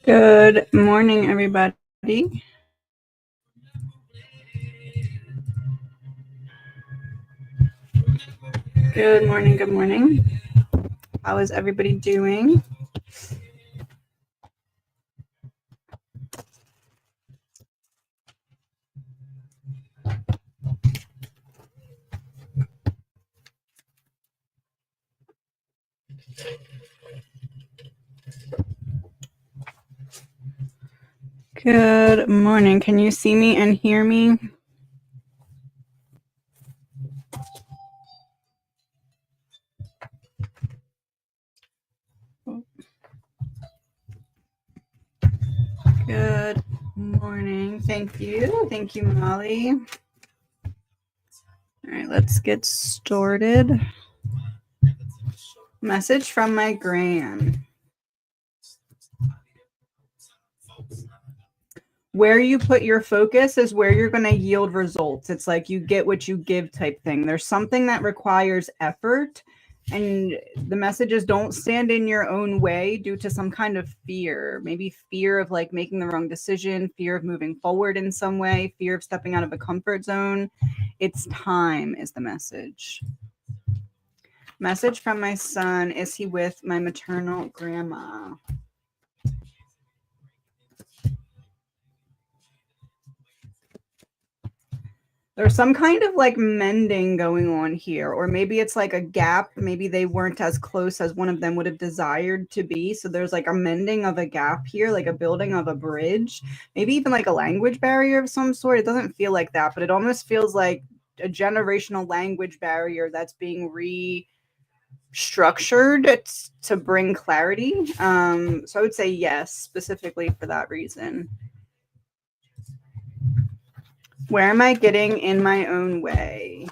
Good morning, everybody. Good morning, good morning. How is everybody doing? Good morning. Can you see me and hear me? Good morning. Thank you. Thank you, Molly. All right, let's get started. Message from my gran. Where you put your focus is where you're going to yield results. It's like you get what you give type thing. There's something that requires effort, and the messages don't stand in your own way due to some kind of fear. Maybe fear of like making the wrong decision, fear of moving forward in some way, fear of stepping out of a comfort zone. It's time is the message. Message from my son. Is he with my maternal grandma? There's some kind of like mending going on here, or maybe it's like a gap. Maybe they weren't as close as one of them would have desired to be. So there's like a mending of a gap here, like a building of a bridge, maybe even like a language barrier of some sort. It doesn't feel like that, but it almost feels like a generational language barrier that's being restructured to bring clarity. So I would say yes, specifically for that reason. Where am I getting in my own way?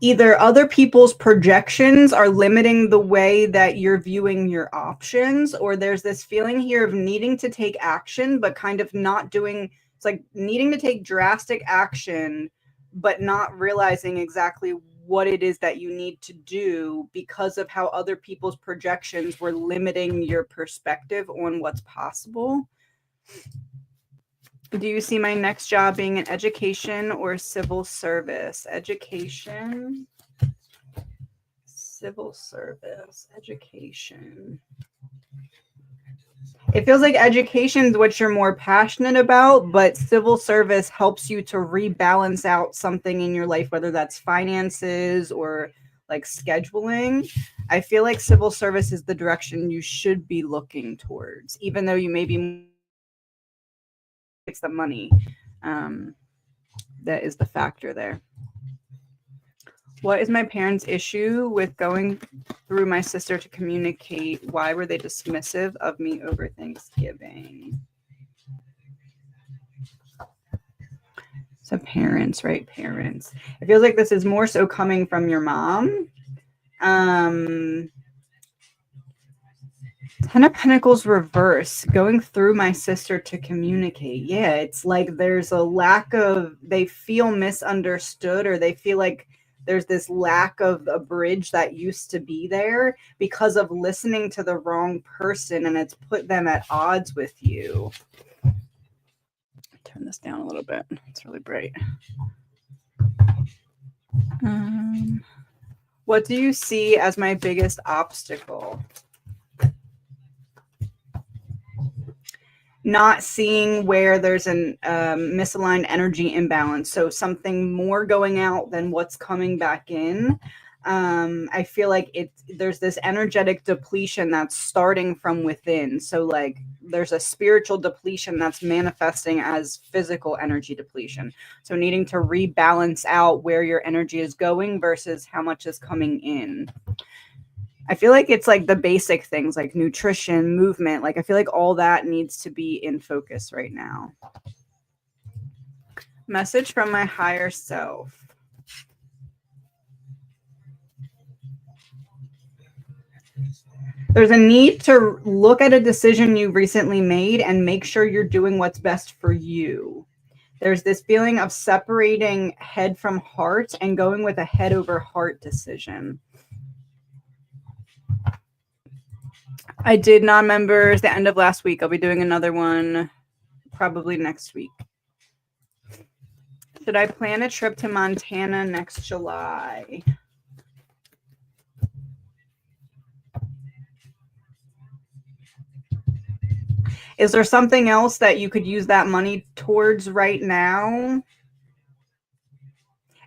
Either other people's projections are limiting the way that you're viewing your options, or there's this feeling here of needing to take action, but kind of not doing, it's like needing to take drastic action, but not realizing exactly what it is that you need to do because of how other people's projections were limiting your perspective on what's possible. Do you see my next job being in education or civil service? Education, civil service, education. It feels like education is what you're more passionate about, but civil service helps you to rebalance out something in your life, whether that's finances or like scheduling. I feel like civil service is the direction you should be looking towards, even though you may be it's the money. That is the factor there. What is my parents' issue with going through my sister to communicate? Why were they dismissive of me over Thanksgiving? So parents, right? Parents. It feels like this is more so coming from your mom. 10 of Pentacles reverse, going through my sister to communicate. Yeah, it's like there's a lack of, they feel misunderstood, or they feel like there's this lack of a bridge that used to be there because of listening to the wrong person, and it's put them at odds with you. Turn this down a little bit. It's really bright. What do you see as my biggest obstacle? Not seeing where there's an misaligned energy imbalance. So something more going out than what's coming back in. I feel like there's this energetic depletion that's starting from within. So like there's a spiritual depletion that's manifesting as physical energy depletion. So needing to rebalance out where your energy is going versus how much is coming in. I feel like it's like the basic things like nutrition, movement. Like I feel like all that needs to be in focus right now. Message from my higher self. There's a need to look at a decision you recently made and make sure you're doing what's best for you. There's this feeling of separating head from heart and going with a head over heart decision. I did non-members the end of last week. I'll be doing another one probably next week. Should I plan a trip to Montana next July? Is there something else that you could use that money towards right now?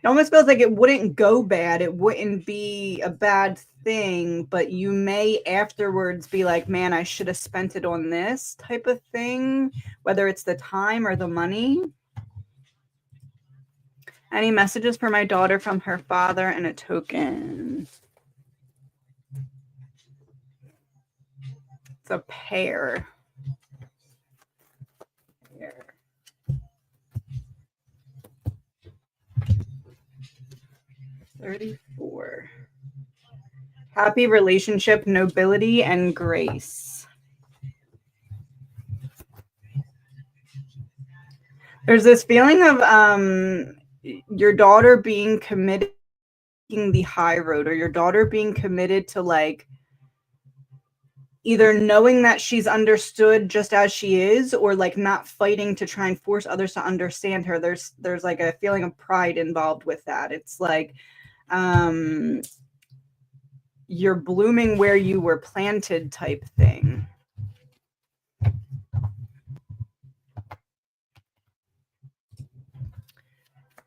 It almost feels like it wouldn't go bad. It wouldn't be a bad thing, but you may afterwards be like, man, I should have spent it on this type of thing, whether it's the time or the money. Any messages for my daughter from her father and a token? It's a pair. 34. Happy relationship, nobility, and grace. There's this feeling of your daughter being committed to the high road, or your daughter being committed to like either knowing that she's understood just as she is, or like not fighting to try and force others to understand her. There's like a feeling of pride involved with that. It's like you're blooming where you were planted type thing.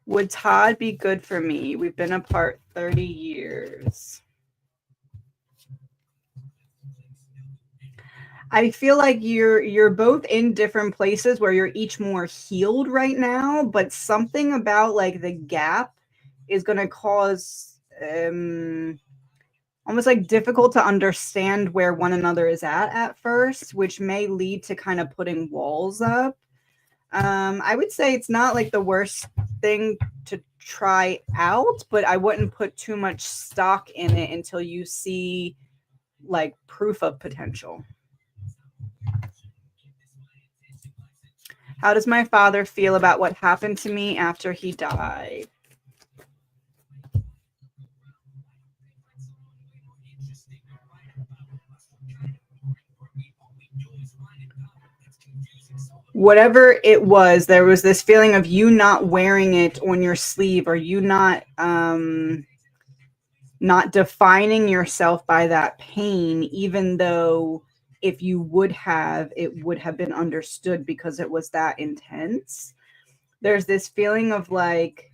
Would Todd be good for me? We've been apart 30 years. I feel like you're both in different places where you're each more healed right now, but something about like the gap is going to cause almost like difficult to understand where one another is at first, which may lead to kind of putting walls up. I would say it's not like the worst thing to try out, but I wouldn't put too much stock in it until you see like proof of potential. How does my father feel about what happened to me after he died? Whatever it was, there was this feeling of you not wearing it on your sleeve, or you not defining yourself by that pain, even though if you would have, it would have been understood because it was that intense. There's this feeling of like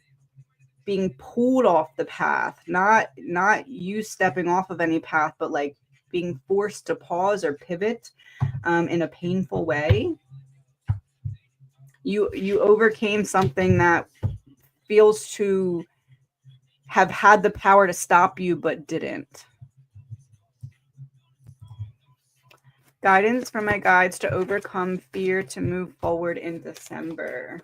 being pulled off the path, not you stepping off of any path, but like being forced to pause or pivot in a painful way. You overcame something that feels to have had the power to stop you, but didn't. Guidance from my guides to overcome fear to move forward in December.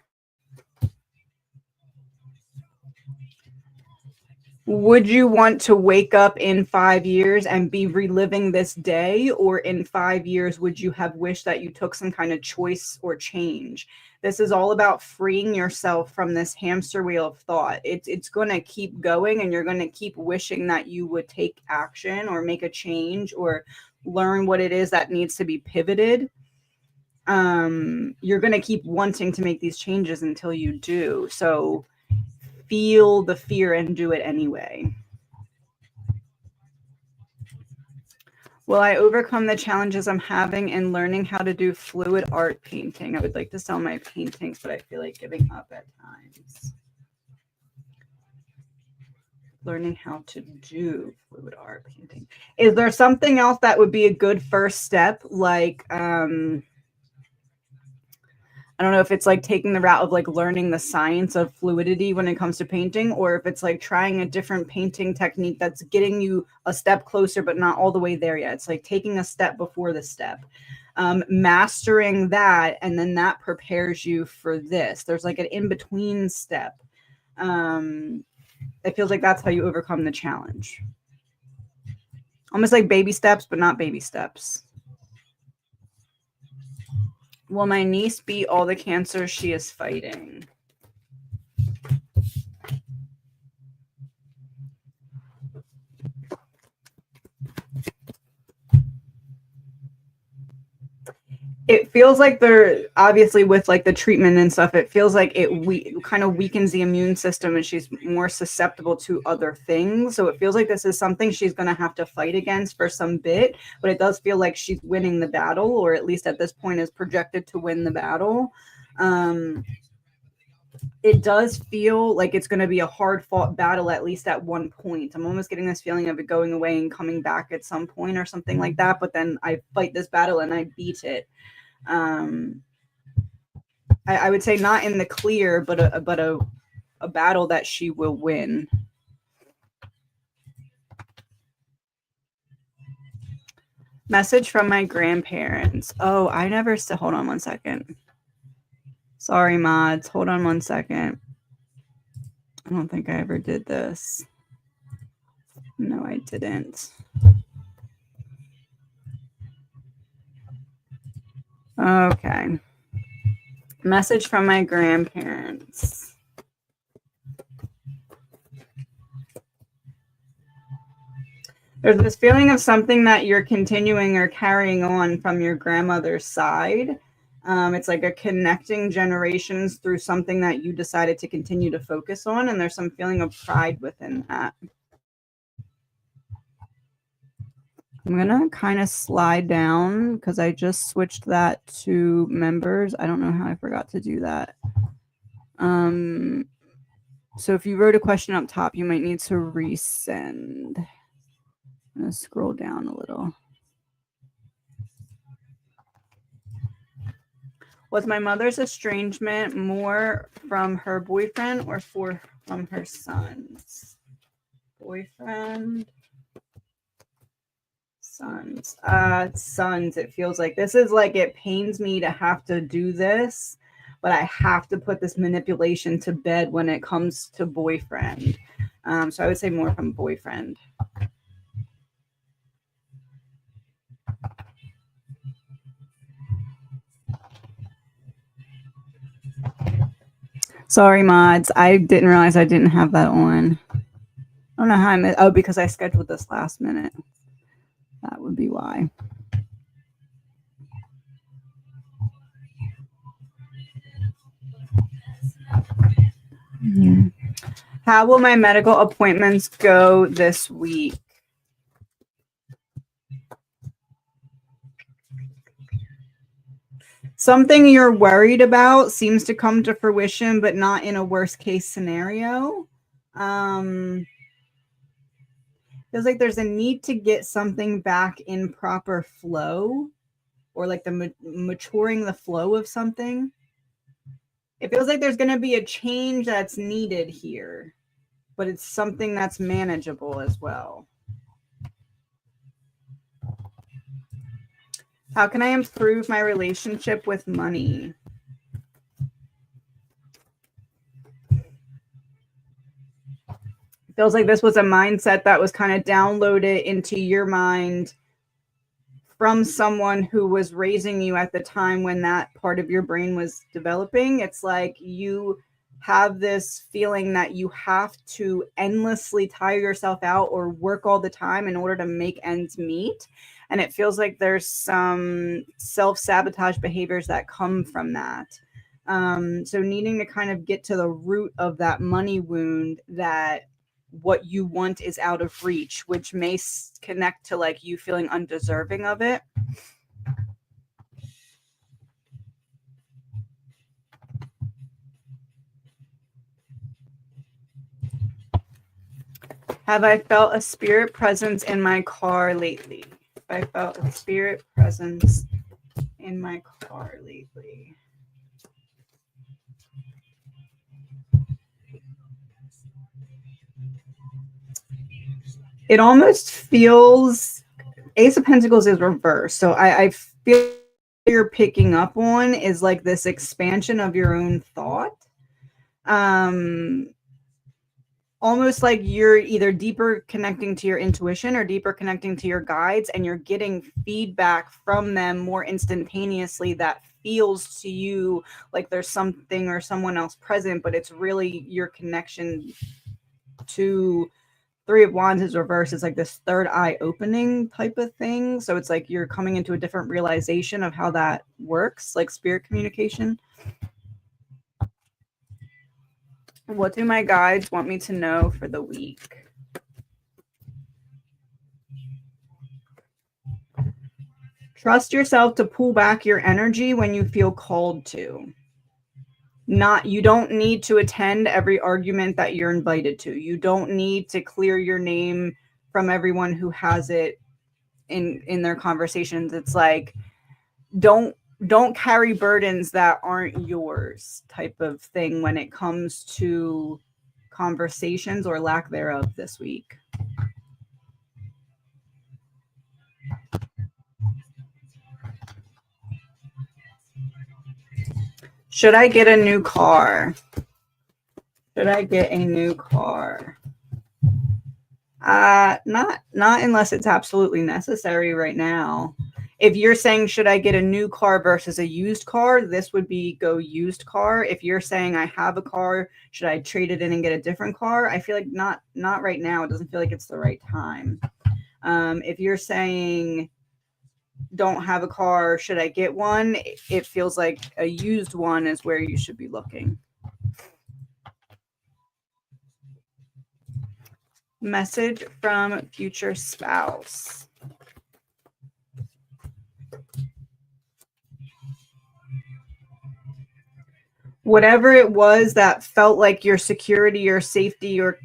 Would you want to wake up in 5 years and be reliving this day? Or in 5 years, would you have wished that you took some kind of choice or change? This is all about freeing yourself from this hamster wheel of thought. It's going to keep going, and you're going to keep wishing that you would take action or make a change or learn what it is that needs to be pivoted. You're going to keep wanting to make these changes until you do. So feel the fear and do it anyway. Will I overcome the challenges I'm having in learning how to do fluid art painting? I would like to sell my paintings, but I feel like giving up at times. Learning how to do fluid art painting. Is there something else that would be a good first step? Like, I don't know if it's like taking the route of like learning the science of fluidity when it comes to painting, or if it's like trying a different painting technique that's getting you a step closer, but not all the way there yet. It's like taking a step before the step, mastering that. And then that prepares you for this. There's like an in-between step. It feels like that's how you overcome the challenge. Almost like baby steps, but not baby steps. Will my niece beat all the cancer she is fighting? feels like they're obviously with like the treatment and stuff, it feels like it kind of weakens the immune system and she's more susceptible to other things. So it feels like this is something she's going to have to fight against for some bit, but it does feel like she's winning the battle, or at least at this point is projected to win the battle. It does feel like it's going to be a hard fought battle, at least at one point. I'm almost getting this feeling of it going away and coming back at some point or something like that. But then I fight this battle and I beat it. I would say not in the clear, but a battle that she will win. Message from my grandparents. Oh, I never said, hold on one second. Sorry, mods. Hold on one second. I don't think I ever did this. No, I didn't. Okay. Message from my grandparents. There's this feeling of something that you're continuing or carrying on from your grandmother's side. It's like a connecting generations through something that you decided to continue to focus on, and there's some feeling of pride within that. I'm gonna kind of slide down because I just switched that to members. I don't know how I forgot to do that. So if you wrote a question up top, you might need to resend. I'm gonna scroll down a little. Was my mother's estrangement more from her boyfriend or from her sons? Boyfriend, sons. Sons, it feels like. This is like, it pains me to have to do this, but I have to put this manipulation to bed when it comes to boyfriend. So I would say more from boyfriend. Sorry, mods. I didn't realize I didn't have that on. I don't know how I missed. Oh, because I scheduled this last minute. That would be why. Mm-hmm. How will my medical appointments go this week? Something you're worried about seems to come to fruition, but not in a worst case scenario. Feels like there's a need to get something back in proper flow, or like the maturing the flow of something. It feels like there's going to be a change that's needed here, but it's something that's manageable as well. How can I improve my relationship with money? It feels like this was a mindset that was kind of downloaded into your mind from someone who was raising you at the time when that part of your brain was developing. It's like you have this feeling that you have to endlessly tire yourself out or work all the time in order to make ends meet. And it feels like there's some self-sabotage behaviors that come from that. So needing to kind of get to the root of that money wound, that what you want is out of reach, which may connect to like you feeling undeserving of it. Have I felt a spirit presence in my car lately? I felt a spirit presence in my car lately. It almost feels, Ace of Pentacles is reversed. So I feel you're picking up on is like this expansion of your own thought. Almost like you're either deeper connecting to your intuition or deeper connecting to your guides, and you're getting feedback from them more instantaneously that feels to you like there's something or someone else present, but it's really your connection to Three of Wands is reversed. It's like this third eye opening type of thing. So it's like you're coming into a different realization of how that works, like spirit communication. What do my guides want me to know for the week? Trust yourself to pull back your energy when you feel called to. You don't need to attend every argument that you're invited to. You don't need to clear your name from everyone who has it in their conversations. It's like don't carry burdens that aren't yours type of thing when it comes to conversations or lack thereof this week. Should I get a new car? Should I get a new car? Not unless it's absolutely necessary right now. If you're saying should I get a new car versus a used car, this would be go used car. If you're saying I have a car, should I trade it in and get a different car? I feel like not right now. It doesn't feel like it's the right time. If you're saying don't have a car, should I get one? It feels like a used one is where you should be looking. Message from future spouse. Whatever it was that felt like your security or safety or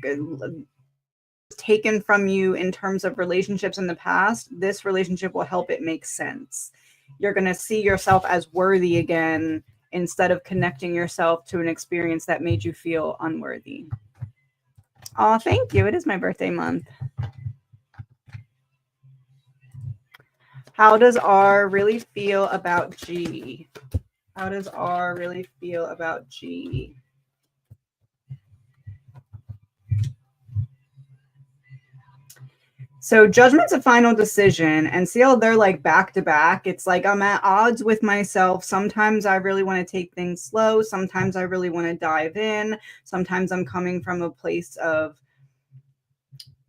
taken from you in terms of relationships in the past, this relationship will help it make sense. You're going to see yourself as worthy again instead of connecting yourself to an experience that made you feel unworthy. Oh, thank you. It is my birthday month. How does R really feel about G? How does R really feel about G? So judgment's a final decision, and see how they're like back to back. It's like I'm at odds with myself. Sometimes I really want to take things slow. Sometimes I really want to dive in. Sometimes I'm coming from a place of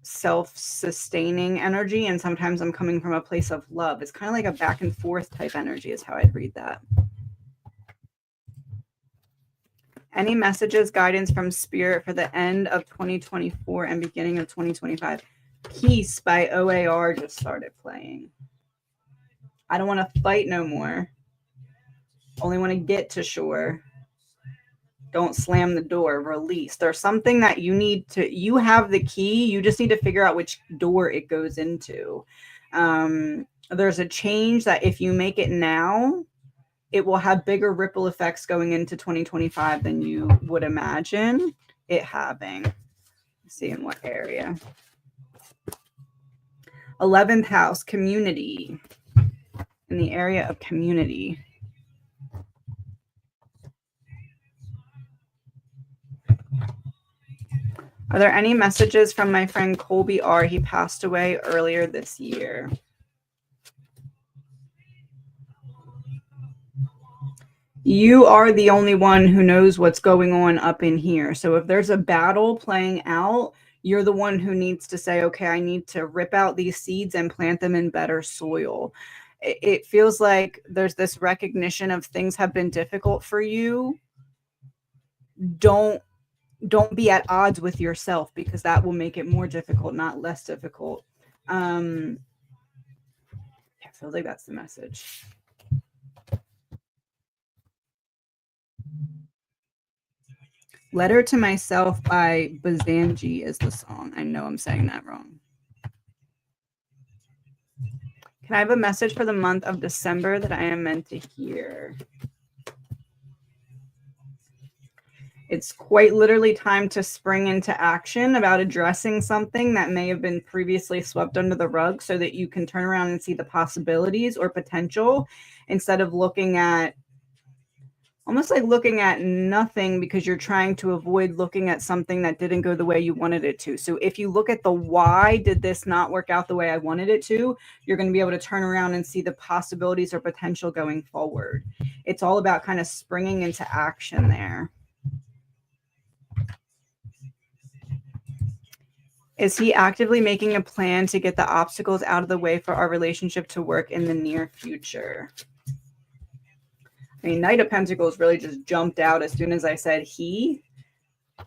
self-sustaining energy, and sometimes I'm coming from a place of love. It's kind of like a back and forth type energy is how I'd read that. Any messages, guidance from spirit for the end of 2024 and beginning of 2025? Peace by OAR just started playing. I don't want to fight no more. Only want to get to shore. Don't slam the door. Release. There's something that you need to, you have the key. You just need to figure out which door it goes into. There's a change that if you make it now, it will have bigger ripple effects going into 2025 than you would imagine it having. Let's see in what area. 11th house, community. In the area of community. Are there any messages from my friend Colby R? He passed away earlier this year. You are the only one who knows what's going on up in here. So if there's a battle playing out, you're the one who needs to say, okay, I need to rip out these seeds and plant them in better soil. It feels like there's this recognition of things have been difficult for you. Don't be at odds with yourself, because that will make it more difficult, not less difficult. I feel like that's the message. Letter to Myself by Bazanji is the song. I know I'm saying that wrong. Can I have a message for the month of December that I am meant to hear? It's quite literally time to spring into action about addressing something that may have been previously swept under the rug, so that you can turn around and see the possibilities or potential instead of looking at, almost like looking at nothing because you're trying to avoid looking at something that didn't go the way you wanted it to. So if you look at the why did this not work out the way I wanted it to, you're going to be able to turn around and see the possibilities or potential going forward. It's all about kind of springing into action there. Is he actively making a plan to get the obstacles out of the way for our relationship to work in the near future? I mean, Knight of Pentacles really just jumped out as soon as I said he.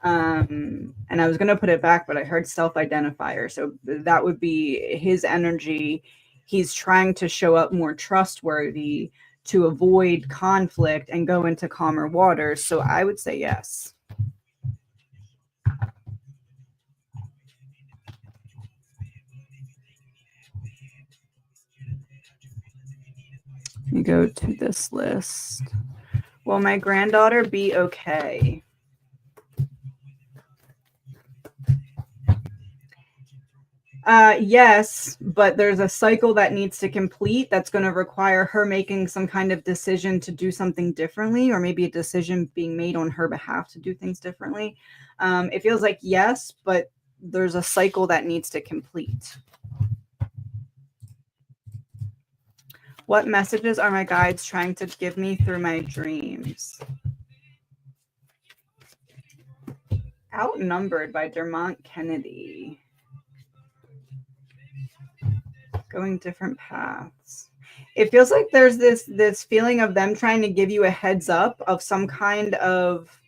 And I was going to put it back, but I heard self-identifier. So that would be his energy. He's trying to show up more trustworthy to avoid conflict and go into calmer waters. So I would say yes. Let me go to this list. Will my granddaughter be okay? Yes, but there's a cycle that needs to complete that's going to require her making some kind of decision to do something differently, or maybe a decision being made on her behalf to do things differently. It feels like yes, but there's a cycle that needs to complete. What messages are my guides trying to give me through my dreams? Outnumbered by Dermont Kennedy. Going different paths. It feels like there's this feeling of them trying to give you a heads up of some kind of,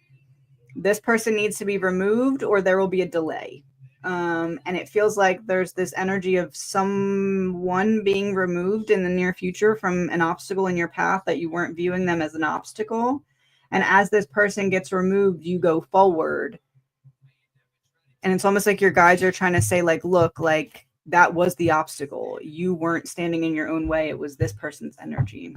this person needs to be removed or there will be a delay. And it feels like there's this energy of someone being removed in the near future from an obstacle in your path that you weren't viewing them as an obstacle. And as this person gets removed, you go forward. And it's almost like your guides are trying to say, like, look, like, that was the obstacle. You weren't standing in your own way. It was this person's energy.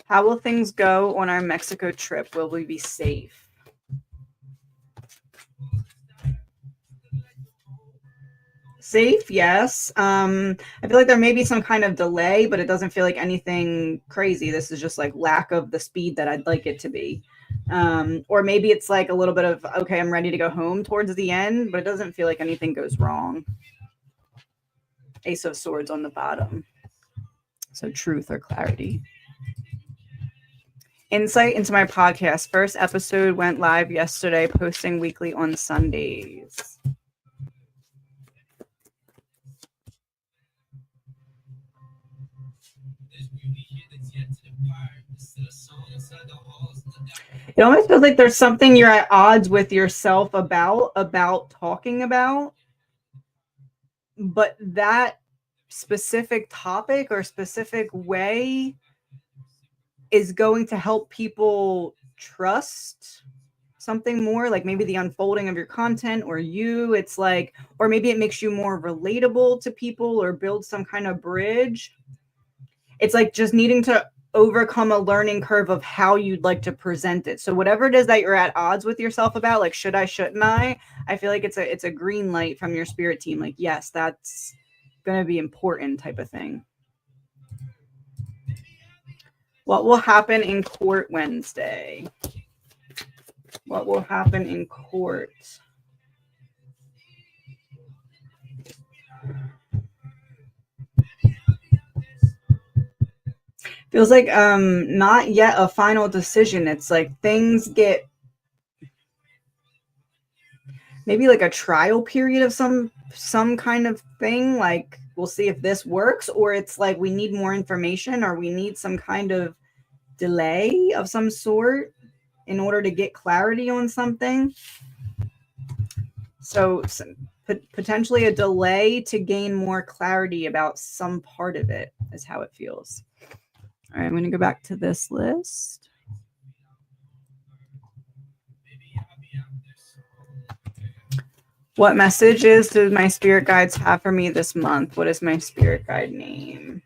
How will things go on our Mexico trip? Will we be safe? Safe, yes. I feel like there may be some kind of delay, but it doesn't feel like anything crazy. This is just like lack of the speed that I'd like it to be. Or maybe it's like a little bit of, okay, I'm ready to go home towards the end, but it doesn't feel like anything goes wrong. Ace of Swords on the bottom. So truth or clarity. Insight into my podcast. First episode went live yesterday, posting weekly on Sundays. It almost feels like there's something you're at odds with yourself about talking about, but that specific topic or specific way is going to help people trust something more, like maybe the unfolding of your content or you. It's like, or maybe it makes you more relatable to people or build some kind of bridge. It's like just needing to overcome a learning curve of how you'd like to present it. So whatever it is that you're at odds with yourself about, like, should I, shouldn't I feel like it's a green light from your spirit team. Like, yes, that's going to be important type of thing. What will happen in court Wednesday? What will happen in court? Feels like not yet a final decision. It's like things get maybe like a trial period of some kind of thing, like we'll see if this works, or it's like we need more information or we need some kind of delay of some sort in order to get clarity on something. So potentially a delay to gain more clarity about some part of it is how it feels. All right, I'm going to go back to this list. What messages do my spirit guides have for me this month? What is my spirit guide name?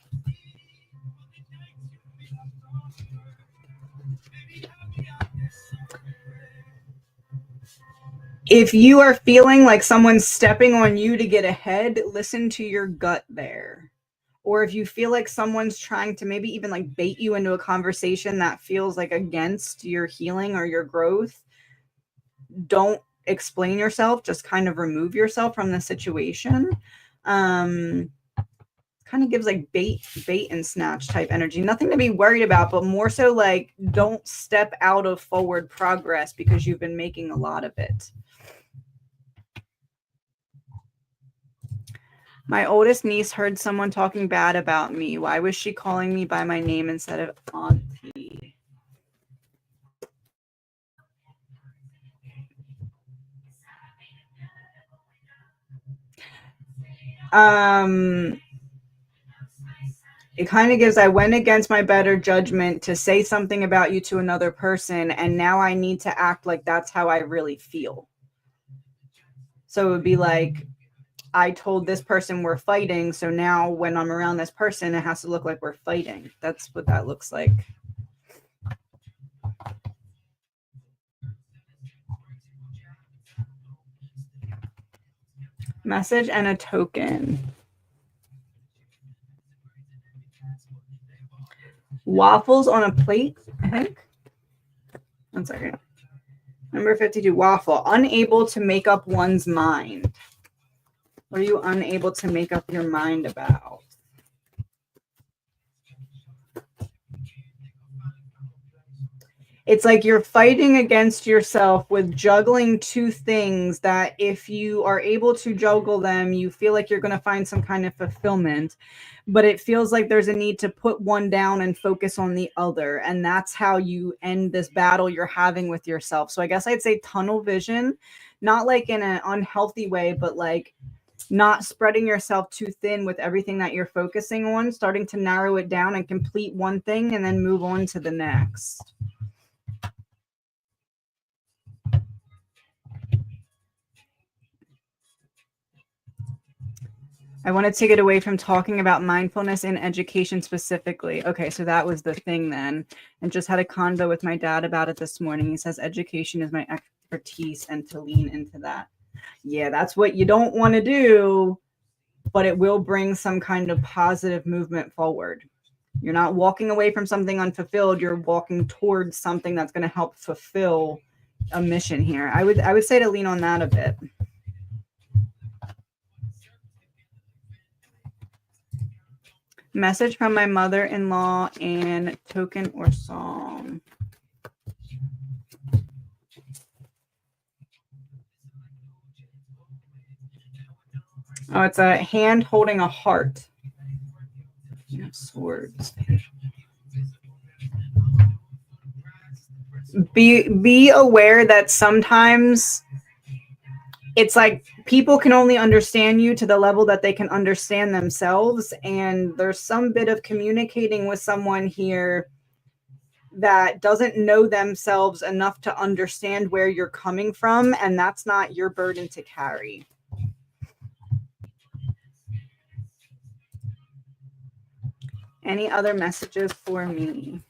If you are feeling like someone's stepping on you to get ahead, listen to your gut there. Or if you feel like someone's trying to maybe even like bait you into a conversation that feels like against your healing or your growth, don't explain yourself, just kind of remove yourself from the situation. Kind of gives like bait and snatch type energy. Nothing to be worried about, but more so like don't step out of forward progress because you've been making a lot of it. My oldest niece heard someone talking bad about me. Why was she calling me by my name instead of auntie? It kind of gives, I went against my better judgment to say something about you to another person, and now I need to act like that's how I really feel. So it would be like, I told this person we're fighting, so now when I'm around this person, it has to look like we're fighting. That's what that looks like. Message and a token. Waffles on a plate, I think. 1 second. Number 52, waffle. Unable to make up one's mind. What are you unable to make up your mind about? It's like you're fighting against yourself with juggling two things that if you are able to juggle them, you feel like you're going to find some kind of fulfillment. But it feels like there's a need to put one down and focus on the other. And that's how you end this battle you're having with yourself. So I guess I'd say tunnel vision, not like in an unhealthy way, but like not spreading yourself too thin with everything that you're focusing on, starting to narrow it down and complete one thing and then move on to the next. I want to take it away from talking about mindfulness in education specifically. Okay, so that was the thing then. And just had a convo with my dad about it this morning. He says education is my expertise and to lean into that. Yeah, that's what you don't want to do, but it will bring some kind of positive movement forward. You're not walking away from something unfulfilled. You're walking towards something that's going to help fulfill a mission here. I would say to lean on that a bit. Message from my mother-in-law and token or song. Oh, it's a hand holding a heart. Swords. Be aware that sometimes it's like people can only understand you to the level that they can understand themselves, and there's some bit of communicating with someone here that doesn't know themselves enough to understand where you're coming from, and that's not your burden to carry. Any other messages for me?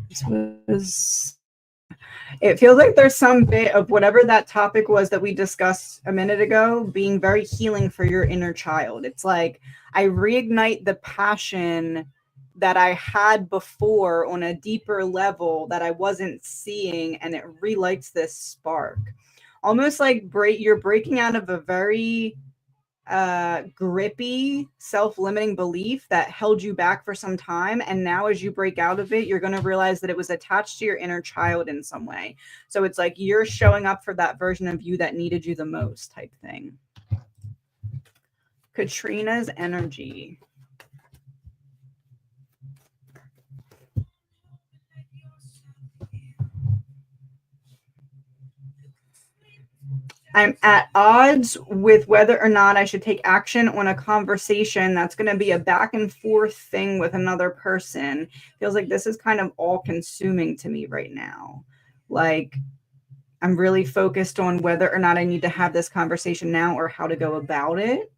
This was, it feels like there's some bit of whatever that topic was that we discussed a minute ago being very healing for your inner child. It's like I reignite the passion that I had before on a deeper level that I wasn't seeing, and it relights this spark. Almost like you're breaking out of a very grippy, self-limiting belief that held you back for some time, and now as you break out of it, you're going to realize that it was attached to your inner child in some way. So it's like you're showing up for that version of you that needed you the most, type thing. Katrina's energy. I'm at odds with whether or not I should take action on a conversation that's going to be a back and forth thing with another person. Feels like this is kind of all consuming to me right now. Like I'm really focused on whether or not I need to have this conversation now or how to go about it.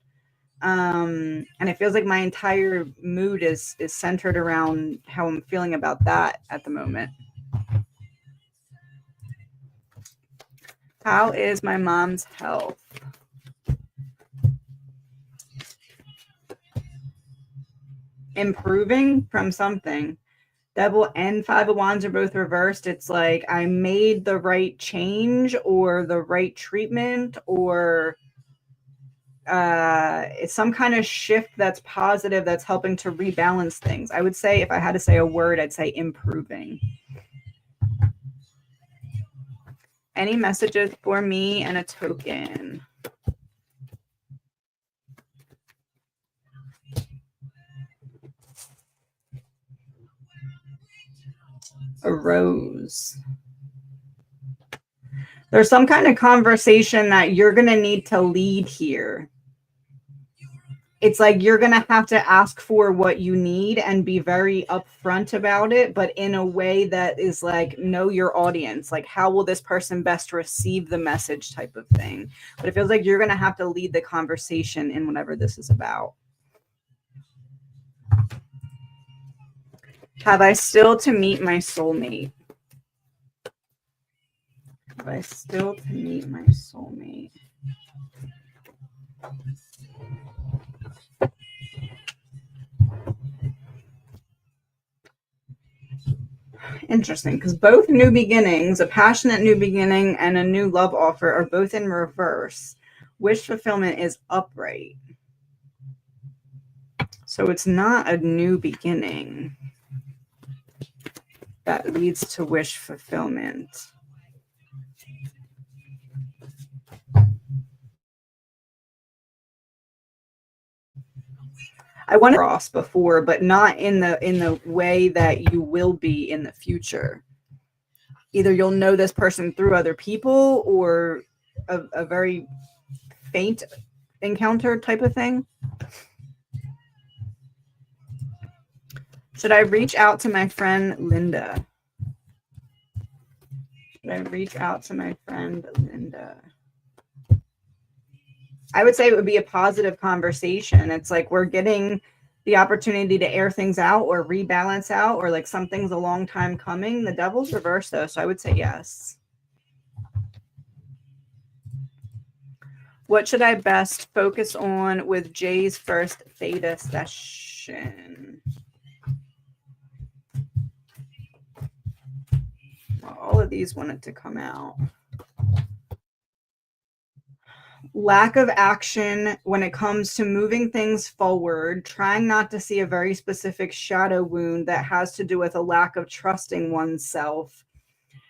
And it feels like my entire mood is centered around how I'm feeling about that at the moment. How is my mom's health? Improving from something. Devil and Five of Wands are both reversed. It's like I made the right change or the right treatment, or it's some kind of shift that's positive that's helping to rebalance things. I would say if I had to say a word, I'd say improving. Any messages for me and a token? A rose. There's some kind of conversation that you're going to need to lead here. It's like you're going to have to ask for what you need and be very upfront about it, but in a way that is like, know your audience. Like, how will this person best receive the message type of thing? But it feels like you're going to have to lead the conversation in whatever this is about. Have I still to meet my soulmate? Have I still to meet my soulmate? Interesting, because both new beginnings, a passionate new beginning and a new love offer, are both in reverse. Wish fulfillment is upright. So it's not a new beginning that leads to wish fulfillment. I want to cross before, but not in the way that you will be in the future. Either you'll know this person through other people or a very faint encounter type of thing. Should I reach out to my friend Linda? Should I reach out to my friend Linda? I would say it would be a positive conversation. It's like we're getting the opportunity to air things out or rebalance out, or like something's a long time coming. The devil's reversed though, so I would say yes. What should I best focus on with Jay's first theta session? Well, all of these wanted to come out. Lack of action when it comes to moving things forward, trying not to see a very specific shadow wound that has to do with a lack of trusting oneself.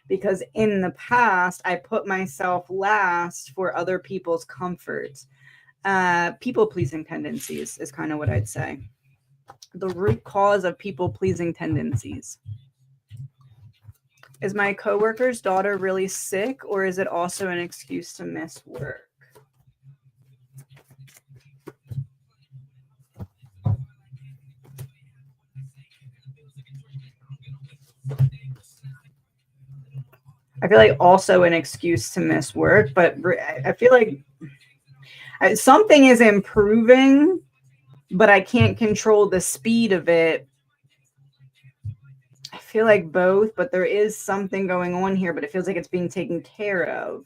Because in the past, I put myself last for other people's comfort. People-pleasing tendencies is kind of what I'd say. The root cause of people-pleasing tendencies. Is my coworker's daughter really sick, or is it also an excuse to miss work? I feel like also an excuse to miss work, but I feel like something is improving, but I can't control the speed of it. I feel like both, but there is something going on here, but it feels like it's being taken care of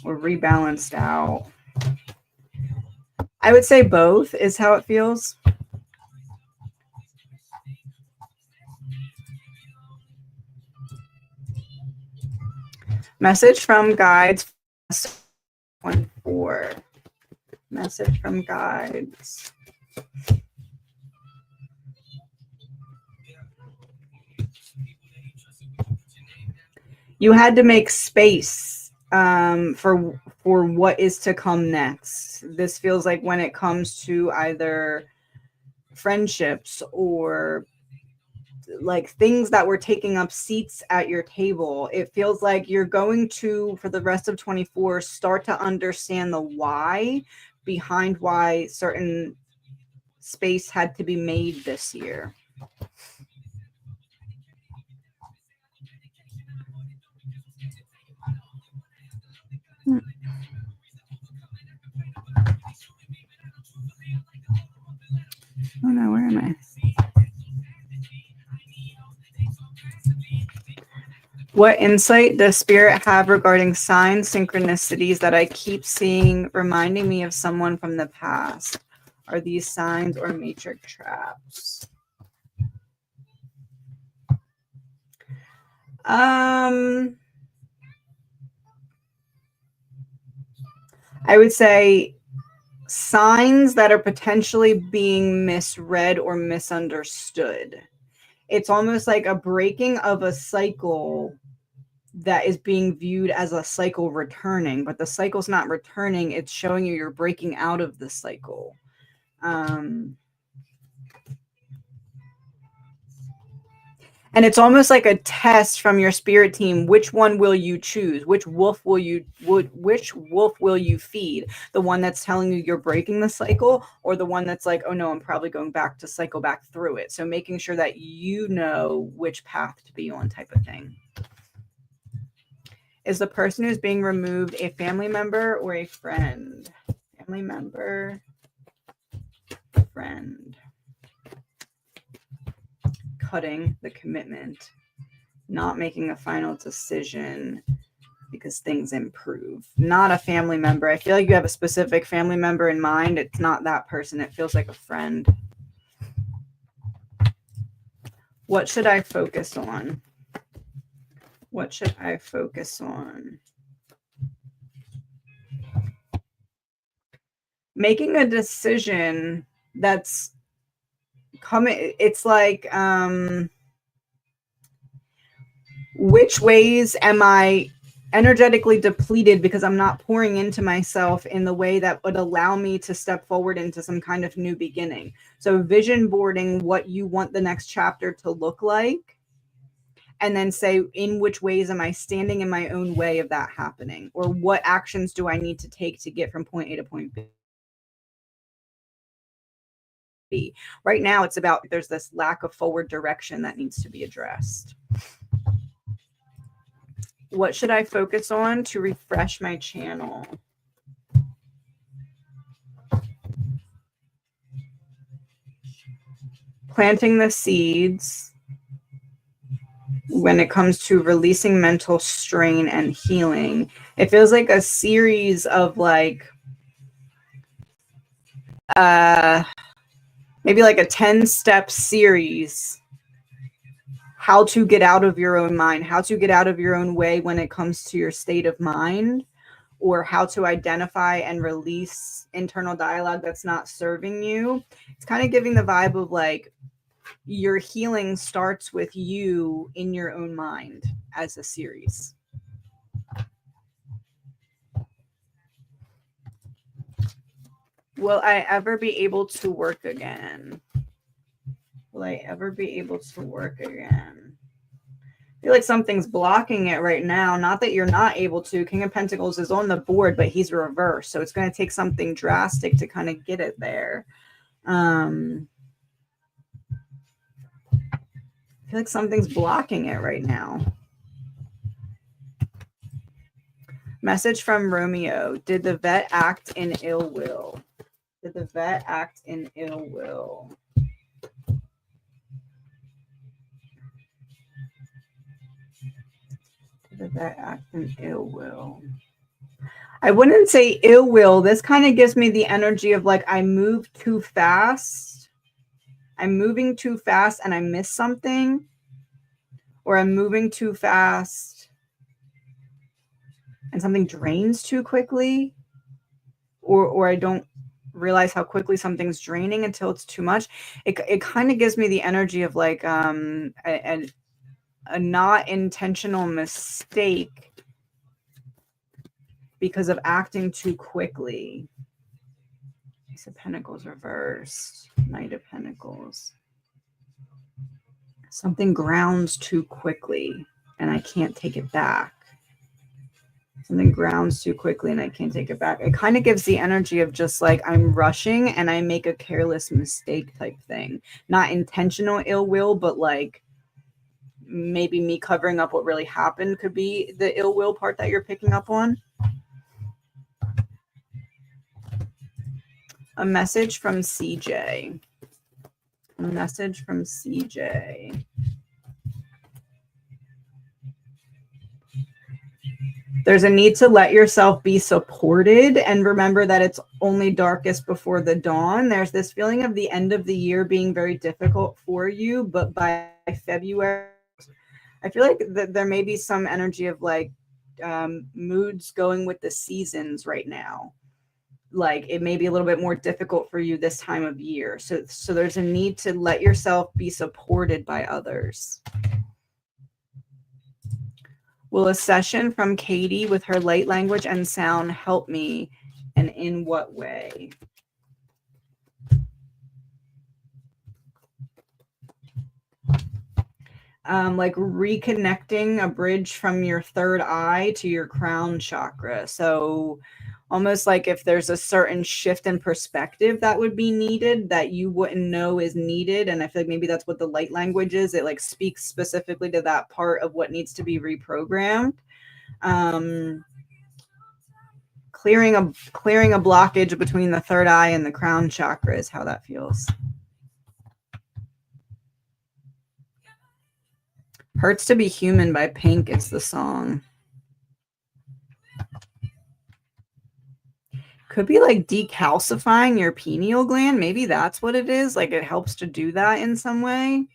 or rebalanced out. I would say both is how it feels. Message from guides 1-4. Message from guides. You had to make space for what is to come next. This feels like when it comes to either friendships or like things that were taking up seats at your table, it feels like you're going to, for the rest of 24, start to understand the why behind why certain space had to be made this year. Oh no, where am I? What insight does Spirit have regarding signs, synchronicities that I keep seeing reminding me of someone from the past? Are these signs or matrix traps? I would say signs that are potentially being misread or misunderstood. It's almost like a breaking of a cycle that is being viewed as a cycle returning, but the cycle's not returning. It's showing you you're breaking out of the cycle. And it's almost like a test from your spirit team. Which one will you choose? Which wolf will you feed? The one that's telling you you're breaking the cycle, or the one that's like, oh no, I'm probably going back to cycle back through it. So making sure that you know which path to be on, type of thing. Is the person who's being removed a family member or a friend? Family member, friend. Cutting the commitment, not making a final decision because things improve. Not a family member. I feel like you have a specific family member in mind. It's not that person. It feels like a friend. What should I focus on? What should I focus on? Making a decision that's coming. It's like, which ways am I energetically depleted because I'm not pouring into myself in the way that would allow me to step forward into some kind of new beginning? So vision boarding what you want the next chapter to look like, and then say, in which ways am I standing in my own way of that happening? Or what actions do I need to take to get from point A to point B? Right now, it's about, there's this lack of forward direction that needs to be addressed. What should I focus on to refresh my channel? Planting the seeds when it comes to releasing mental strain and healing. It feels like a series of like, maybe like a 10-step series. How to get out of your own mind, how to get out of your own way when it comes to your state of mind, or how to identify and release internal dialogue that's not serving you. It's kind of giving the vibe of like, your healing starts with you in your own mind as a series. Will I ever be able to work again? Will I ever be able to work again? I feel like something's blocking it right now. Not that you're not able to. King of Pentacles is on the board, but he's reversed. So it's going to take something drastic to kind of get it there. I feel like something's blocking it right now. Message from Romeo. Did the vet act in ill will? Did the vet act in ill will? Did the vet act in ill will? I wouldn't say ill will. This kind of gives me the energy of like, I moved too fast. I'm moving too fast and I missed something. Or I'm moving too fast and something drains too quickly. Or I don't realize how quickly something's draining until it's too much. It kind of gives me the energy of like a not intentional mistake because of acting too quickly. Ace of Pentacles reversed. Knight of Pentacles. Something grounds too quickly and I can't take it back. Something grounds too quickly and I can't take it back. It kind of gives the energy of just like, I'm rushing and I make a careless mistake type thing. Not intentional ill will, but like maybe me covering up what really happened could be the ill will part that you're picking up on. A message from CJ. A message from CJ. There's a need to let yourself be supported and remember that it's only darkest before the dawn. There's this feeling of the end of the year being very difficult for you, but by February, I feel like there may be some energy of like moods going with the seasons right now. Like it may be a little bit more difficult for you this time of year. So there's a need to let yourself be supported by others. Will a session from Katie with her light language and sound help me, and in what way? Like reconnecting a bridge from your third eye to your crown chakra. So almost like if there's a certain shift in perspective that would be needed that you wouldn't know is needed. And I feel like maybe that's what the light language is. It like speaks specifically to that part of what needs to be reprogrammed. Clearing a blockage between the third eye and the crown chakra is how that feels. Hurts to Be Human by Pink is the song. Could be like decalcifying your pineal gland. Maybe that's what it is. Like it helps to do that in some way.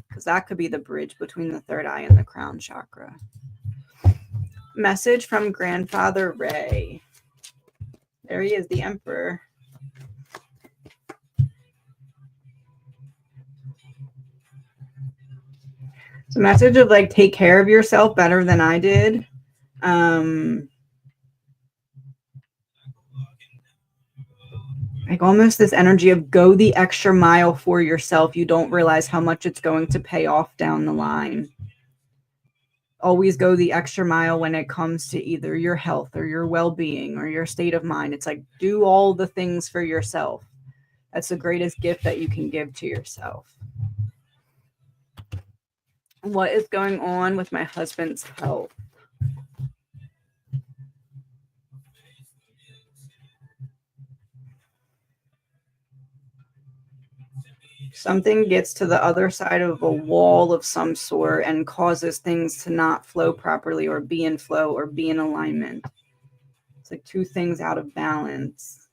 Because that could be the bridge between the third eye and the crown chakra. Message from Grandfather Ray. There he is, the Emperor. It's a message of like, take care of yourself better than I did. Like almost this energy of go the extra mile for yourself. You don't realize how much it's going to pay off down the line. Always go the extra mile when it comes to either your health or your well-being or your state of mind. It's like, do all the things for yourself. That's the greatest gift that you can give to yourself. What is going on with my husband's health? Something gets to the other side of a wall of some sort and causes things to not flow properly or be in flow or be in alignment. It's like two things out of balance.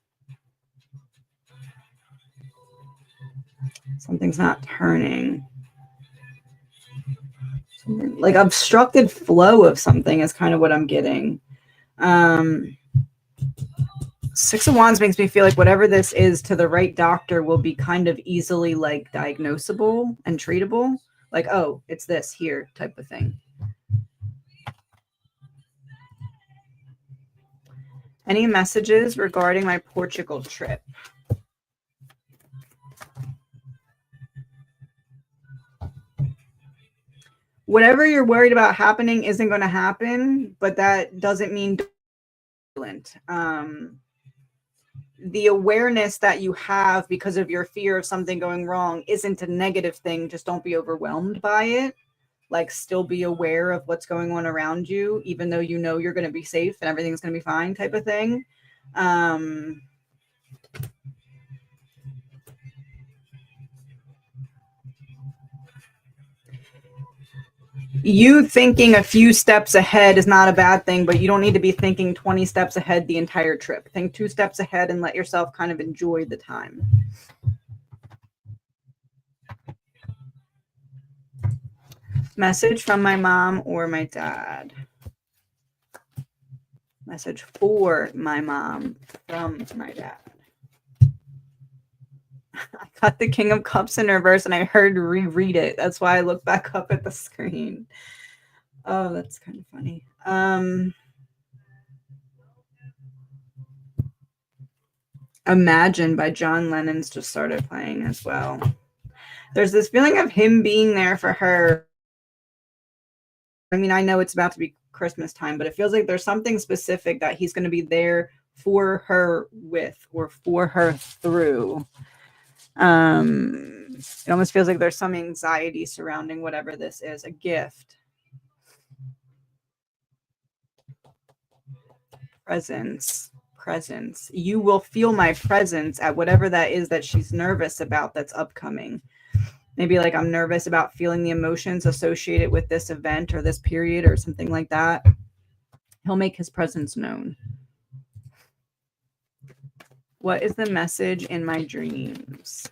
Something's not turning. Like obstructed flow of something is kind of what I'm getting. Six of Wands makes me feel like whatever this is to the right doctor will be kind of easily like diagnosable and treatable. Like, oh, it's this here type of thing. Any messages regarding my Portugal trip? Whatever you're worried about happening isn't going to happen, but that doesn't mean the awareness that you have because of your fear of something going wrong isn't a negative thing. Just don't be overwhelmed by it. Like still be aware of what's going on around you, even though you know you're going to be safe and everything's going to be fine type of thing. You thinking a few steps ahead is not a bad thing, but you don't need to be thinking 20 steps ahead the entire trip. Think 2 steps ahead and let yourself kind of enjoy the time. Message from my mom or my dad. Message for my mom from my dad. I got the King of Cups in reverse and I heard reread it. That's why I looked back up at the screen. Oh, that's kind of funny. Imagine by John Lennon's just started playing as well. There's this feeling of him being there for her. I mean, I know it's about to be Christmas time, but it feels like there's something specific that he's going to be there for her with or for her through. It almost feels like there's some anxiety surrounding whatever this is, a gift. Presence. You will feel my presence at whatever that is that she's nervous about that's upcoming. Maybe like I'm nervous about feeling the emotions associated with this event or this period or something like that. He'll make his presence known. What is the message in my dreams?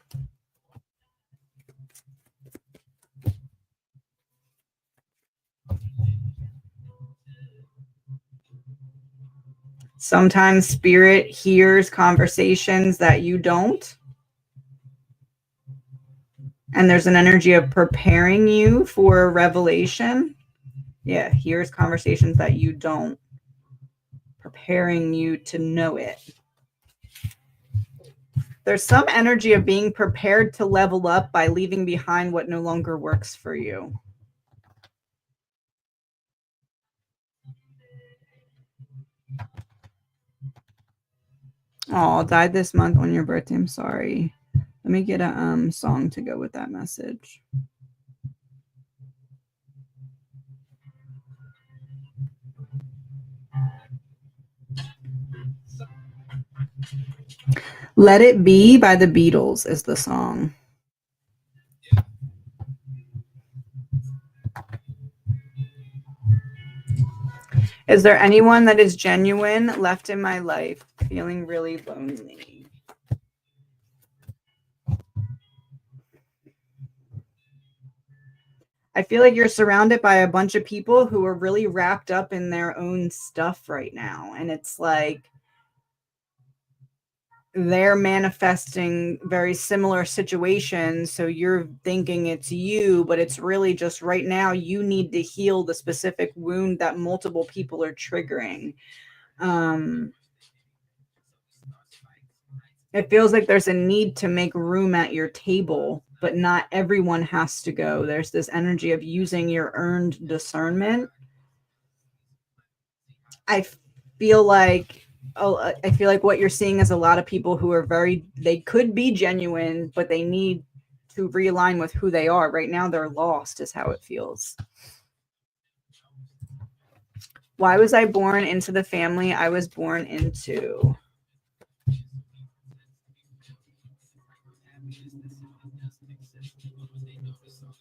Sometimes spirit hears conversations that you don't. And there's an energy of preparing you for a revelation. Yeah, here's conversations that you don't, preparing you to know it. There's some energy of being prepared to level up by leaving behind what no longer works for you. Oh, died this month on your birthday. I'm sorry. Let me get a song to go with that message. Let It Be by the Beatles is the song. Is there anyone that is genuine left in my life? Feeling really lonely. I feel like you're surrounded by a bunch of people who are really wrapped up in their own stuff right now. And it's like they're manifesting very similar situations. So you're thinking it's you, but it's really just right now you need to heal the specific wound that multiple people are triggering. It feels like there's a need to make room at your table, but not everyone has to go. There's this energy of using your earned discernment. I feel like I feel like what you're seeing is a lot of people who are they could be genuine, but they need to realign with who they are. Right now they're lost is how it feels. Why was I born into the family I was born into?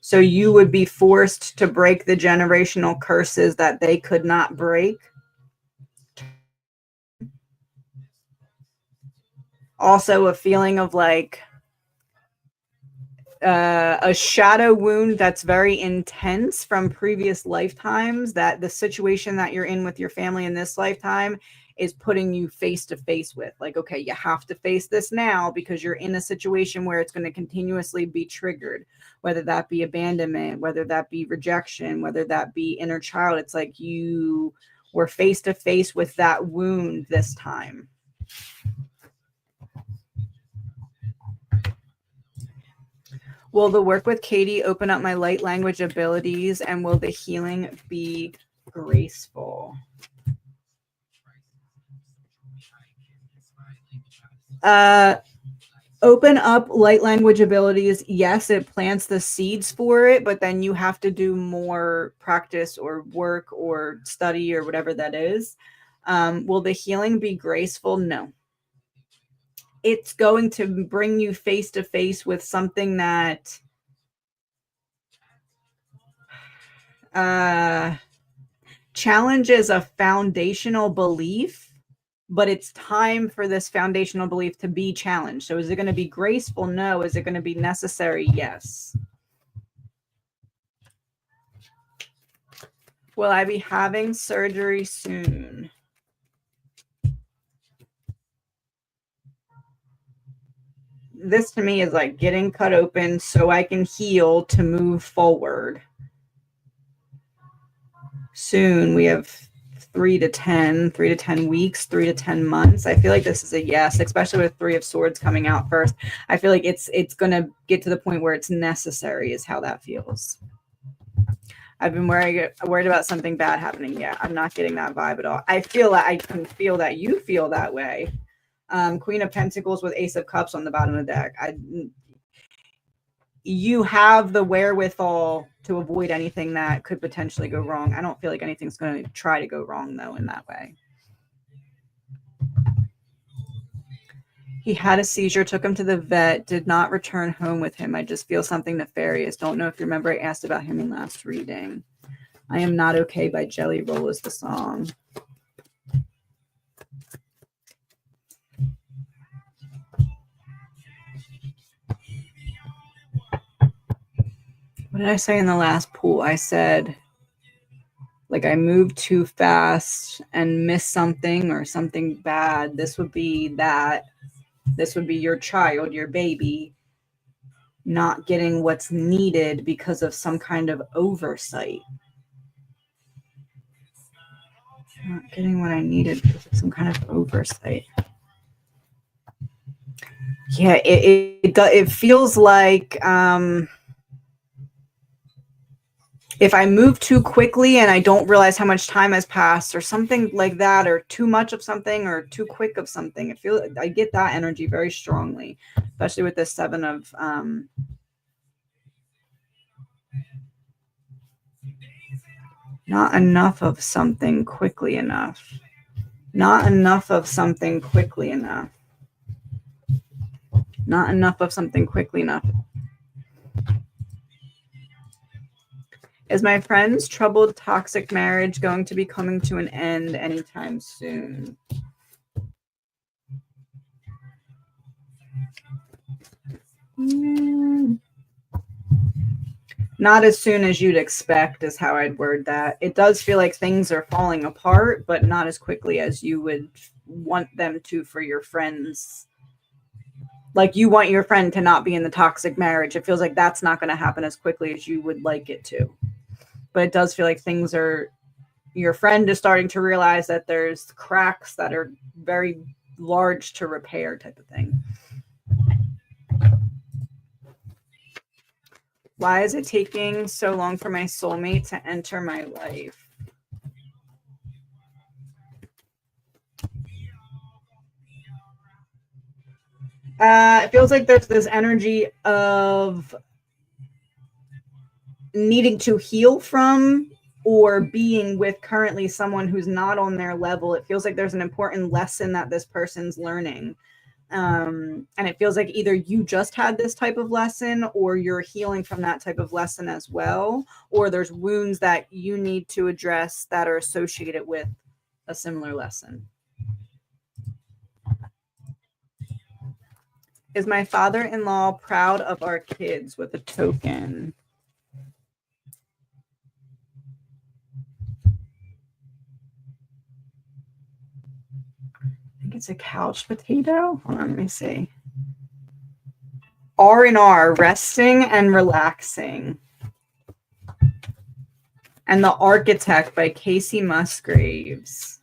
So you would be forced to break the generational curses that they could not break. Also a feeling of like a shadow wound that's very intense from previous lifetimes, that the situation that you're in with your family in this lifetime is putting you face to face with. Like, okay, you have to face this now because you're in a situation where it's going to continuously be triggered, whether that be abandonment, whether that be rejection, whether that be inner child. It's like you were face to face with that wound this time. Will the work with Katie open up my light language abilities, and will the healing be graceful? Open up light language abilities. Yes, it plants the seeds for it, but then you have to do more practice or work or study or whatever that is. Will the healing be graceful? No. It's going to bring you face to face with something that challenges a foundational belief, but it's time for this foundational belief to be challenged. So is it going to be graceful? No. Is it going to be necessary? Yes. Will I be having surgery soon? This to me is like getting cut open so I can heal to move forward. Soon. We have 3 to 10 weeks, 3 to 10 months. I feel like this is a yes, especially with 3 of Swords coming out first. I feel like it's going to get to the point where it's necessary is how that feels. I've been worried about something bad happening. Yeah, I'm not getting that vibe at all. I feel that I can feel that you feel that way. Queen of Pentacles with Ace of Cups on the bottom of the deck. You have the wherewithal to avoid anything that could potentially go wrong. I don't feel like anything's going to try to go wrong, though, in that way. He had a seizure, took him to the vet, did not return home with him. I just feel something nefarious. Don't know if you remember I asked about him in last reading. I Am Not Okay by Jelly Roll is the song. What did I say in the last pool? I said, like, I moved too fast and missed something or something bad. This would be that. This would be your child, your baby, not getting what's needed because of some kind of oversight. Not getting what I needed because of some kind of oversight. Yeah, it feels like if I move too quickly and I don't realize how much time has passed or something like that, or too much of something or too quick of something, I get that energy very strongly, especially with this 7 of not enough of something quickly enough. Not enough of something quickly enough. Not enough of something quickly enough. Is my friend's troubled toxic marriage going to be coming to an end anytime soon? Not as soon as you'd expect is how I'd word that. It does feel like things are falling apart, but not as quickly as you would want them to for your friends. Like you want your friend to not be in the toxic marriage. It feels like that's not going to happen as quickly as you would like it to. But it does feel like things are, your friend is starting to realize that there's cracks that are very large to repair type of thing. Why is it taking so long for my soulmate to enter my life? It feels like there's this energy of needing to heal from or being with currently someone who's not on their level. It feels like there's an important lesson that this person's learning. And it feels like either you just had this type of lesson or you're healing from that type of lesson as well, or there's wounds that you need to address that are associated with a similar lesson. Is my father-in-law proud of our kids with a token? I think it's a couch potato. Hold on, let me see. R&R, resting and relaxing. And The Architect by Casey Musgraves.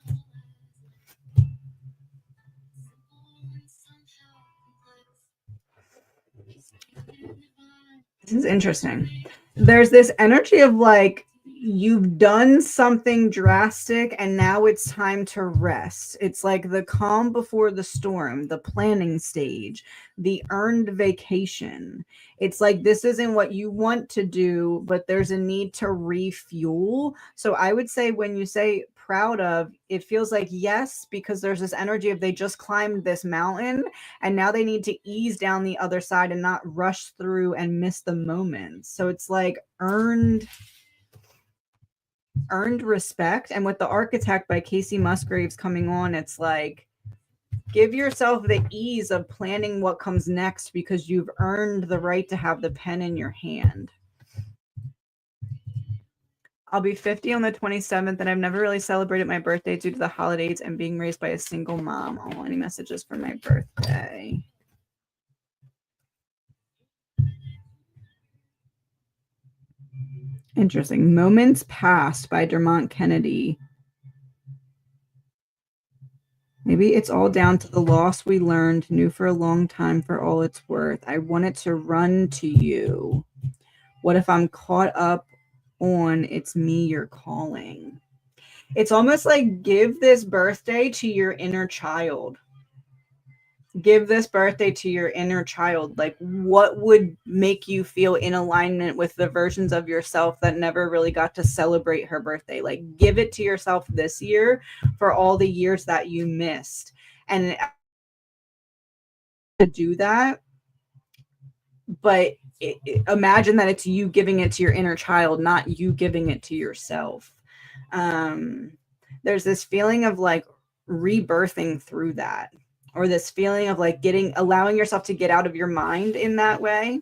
This is interesting. There's this energy of like, you've done something drastic and now it's time to rest. It's like the calm before the storm, the planning stage, the earned vacation. It's like this isn't what you want to do, but there's a need to refuel. So I would say when you say proud of, it feels like yes, because there's this energy of they just climbed this mountain and now they need to ease down the other side and not rush through and miss the moment. So it's like earned respect. And with The Architect by Casey Musgraves coming on, it's like give yourself the ease of planning what comes next because you've earned the right to have the pen in your hand. I'll be 50 on the 27th, and I've never really celebrated my birthday due to the holidays and being raised by a single mom. Oh, any messages for my birthday? Interesting. Moments Past by Dermont Kennedy. Maybe it's all down to the loss we learned, knew for a long time for all it's worth. I wanted to run to you. What if I'm caught up on it's me you're calling? It's almost like give this birthday to your inner child. Give this birthday to your inner child. Like, what would make you feel in alignment with the versions of yourself that never really got to celebrate her birthday? Like, give it to yourself this year for all the years that you missed. And to do that, but imagine that it's you giving it to your inner child, not you giving it to yourself. There's this feeling of like rebirthing through that, or this feeling of like allowing yourself to get out of your mind in that way.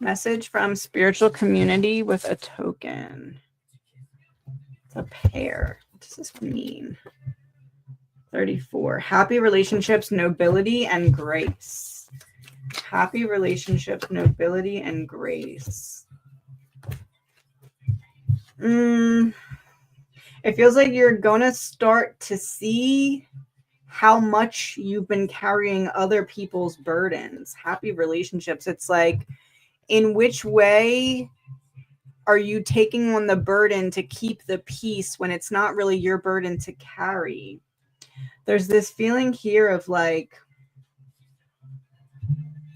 Message from spiritual community with a token. It's a pair. What does this mean? 34. Happy relationships, nobility, and grace. Happy relationships, nobility, and grace. It feels like you're going to start to see how much you've been carrying other people's burdens. Happy relationships. It's like, in which way are you taking on the burden to keep the peace when it's not really your burden to carry? There's this feeling here of like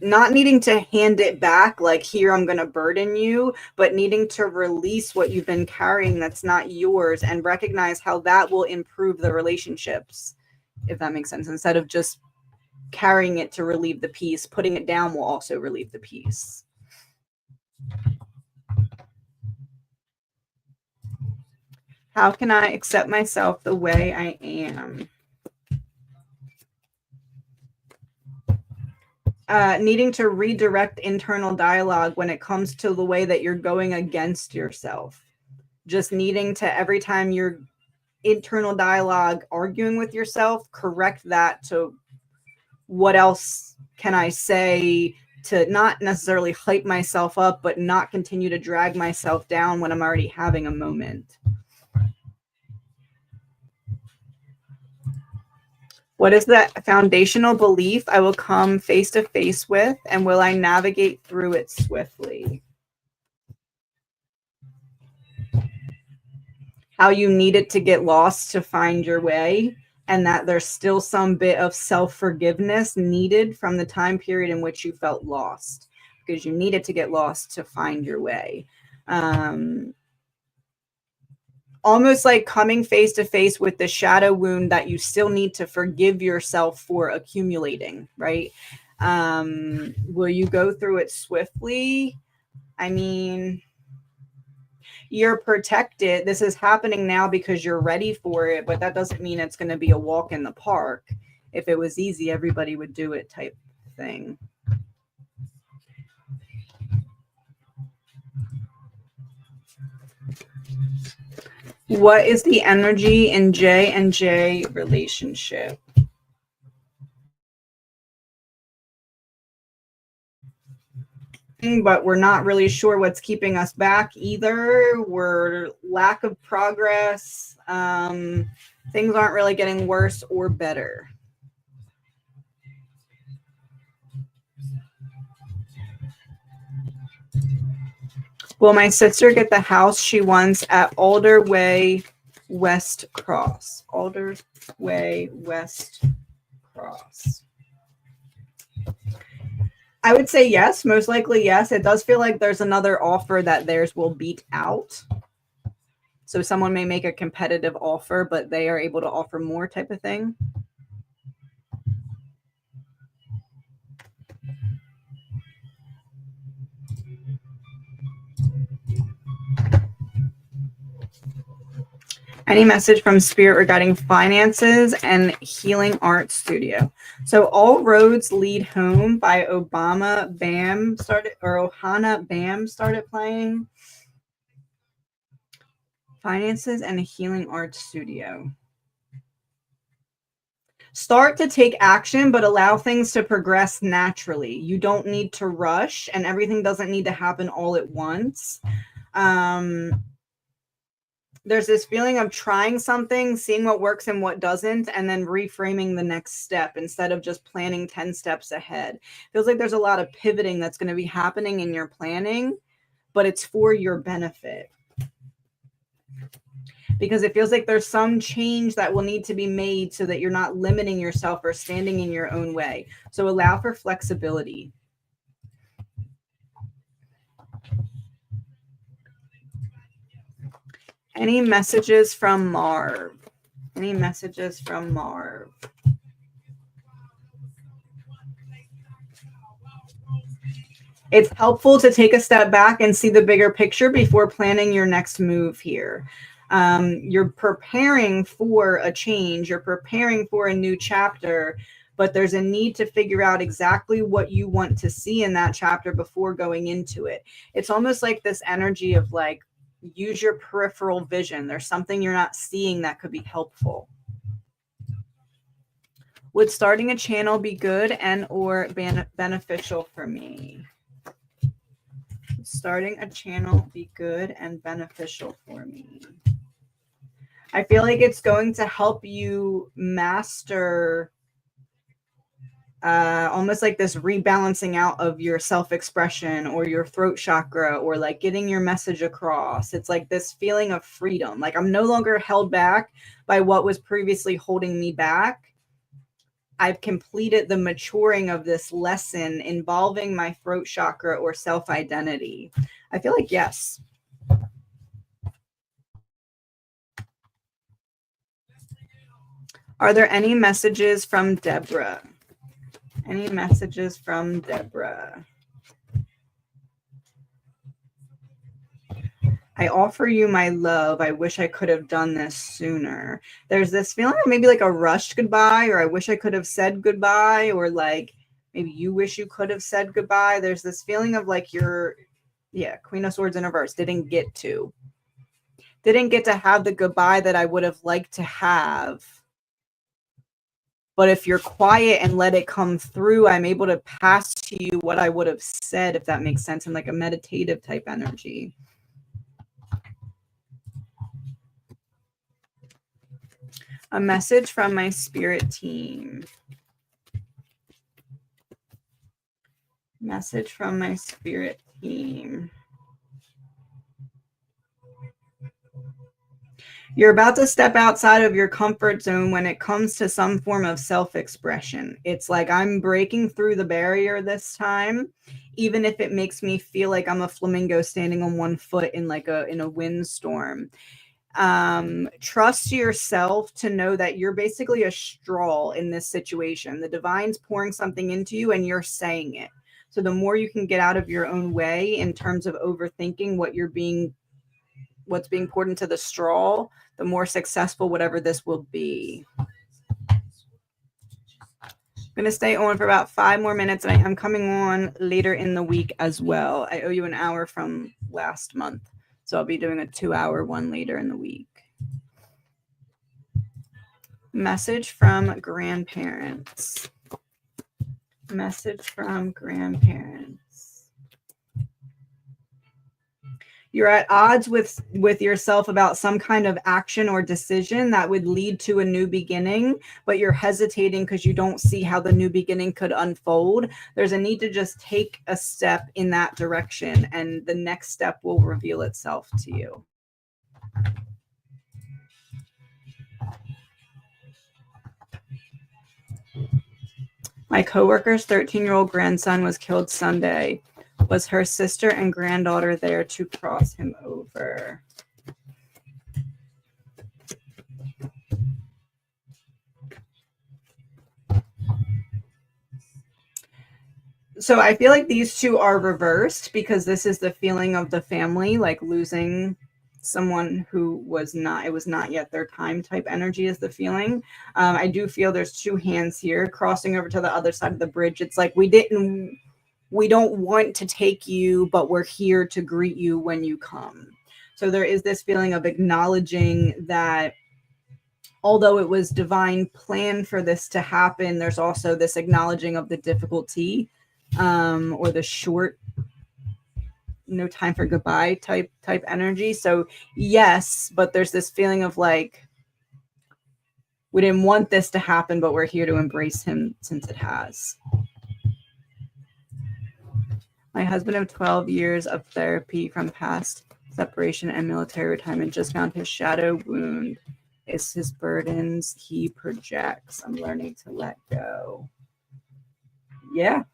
not needing to hand it back, like, here, I'm going to burden you, but needing to release what you've been carrying that's not yours and recognize how that will improve the relationships, if that makes sense. Instead of just carrying it to relieve the peace, putting it down will also relieve the peace. How can I accept myself the way I am? Needing to redirect internal dialogue when it comes to the way that you're going against yourself. Just needing to, every time you're internal dialogue arguing with yourself, correct that to what else can I say to not necessarily hype myself up, but not continue to drag myself down when I'm already having a moment. What is that foundational belief I will come face to face with, and will I navigate through it swiftly? How you needed to get lost to find your way, and that there's still some bit of self-forgiveness needed from the time period in which you felt lost, because you needed to get lost to find your way. Almost like coming face to face with the shadow wound that you still need to forgive yourself for accumulating, right? Will you go through it swiftly? I mean, you're protected. This is happening now because you're ready for it, but that doesn't mean it's going to be a walk in the park. If it was easy, everybody would do it type thing. What is the energy in J and J relationship? But we're not really sure what's keeping us back either. We're lack of progress. Things aren't really getting worse or better. Will my sister get the house she wants at Alder Way West Cross? Alder Way West Cross. I would say yes, most likely yes. It does feel like there's another offer that theirs will beat out. So someone may make a competitive offer, but they are able to offer more type of thing. Any message from Spirit regarding finances and healing art studio? So All Roads Lead Home by Ohana Bam started playing. Finances and a healing art studio. Start to take action, but allow things to progress naturally. You don't need to rush, and everything doesn't need to happen all at once. There's this feeling of trying something, seeing what works and what doesn't, and then reframing the next step instead of just planning 10 steps ahead. Feels like there's a lot of pivoting that's going to be happening in your planning, but it's for your benefit. Because it feels like there's some change that will need to be made so that you're not limiting yourself or standing in your own way. So allow for flexibility. Any messages from Marv? Any messages from Marv? It's helpful to take a step back and see the bigger picture before planning your next move here. You're preparing for a change, you're preparing for a new chapter, but there's a need to figure out exactly what you want to see in that chapter before going into it. It's almost like this energy of like, use your peripheral vision. There's something you're not seeing that could be helpful. Would starting a channel be good and or beneficial for me? starting a channel be good and beneficial for me? I feel like it's going to help you master almost like this rebalancing out of your self-expression or your throat chakra, or like getting your message across. It's like this feeling of freedom. Like I'm no longer held back by what was previously holding me back. I've completed the maturing of this lesson involving my throat chakra or self-identity. I feel like yes. Are there any messages from Deborah? Any messages from Deborah? I offer you my love. I wish I could have done this sooner. There's this feeling of maybe like a rushed goodbye, or I wish I could have said goodbye, or like maybe you wish you could have said goodbye. There's this feeling of like you're, Queen of Swords in reverse, didn't get to have the goodbye that I would have liked to have. But if you're quiet and let it come through, I'm able to pass to you what I would have said, if that makes sense, in like a meditative type energy. A message from my spirit team. Message from my spirit team. You're about to step outside of your comfort zone when it comes to some form of self-expression. It's like I'm breaking through the barrier this time, even if it makes me feel like I'm a flamingo standing on one foot in like in a windstorm. Trust yourself to know that you're basically a straw in this situation. The divine's pouring something into you and you're saying it. So the more you can get out of your own way in terms of overthinking what's being poured into the straw, the more successful whatever this will be. I'm going to stay on for about 5 more minutes, and I am coming on later in the week as well. I owe you an hour from last month, so I'll be doing a 2-hour one later in the week. Message from grandparents. Message from grandparents. You're at odds with yourself about some kind of action or decision that would lead to a new beginning, but you're hesitating because you don't see how the new beginning could unfold. There's a need to just take a step in that direction, and the next step will reveal itself to you. My coworker's 13-year-old grandson was killed Sunday. Was her sister and granddaughter there to cross him over? So I feel like these two are reversed, because this is the feeling of the family, like losing someone who was not yet their time type energy is the feeling. I do feel there's 2 hands here crossing over to the other side of the bridge. It's like we don't want to take you, but we're here to greet you when you come. So there is this feeling of acknowledging that although it was divine plan for this to happen, there's also this acknowledging of the difficulty, or the short, no time for goodbye type energy. So yes, but there's this feeling of like, we didn't want this to happen, but we're here to embrace him since it has. My husband of 12 years of therapy from past separation and military retirement just found his shadow wound is his burdens he projects. I'm learning to let go. Yeah.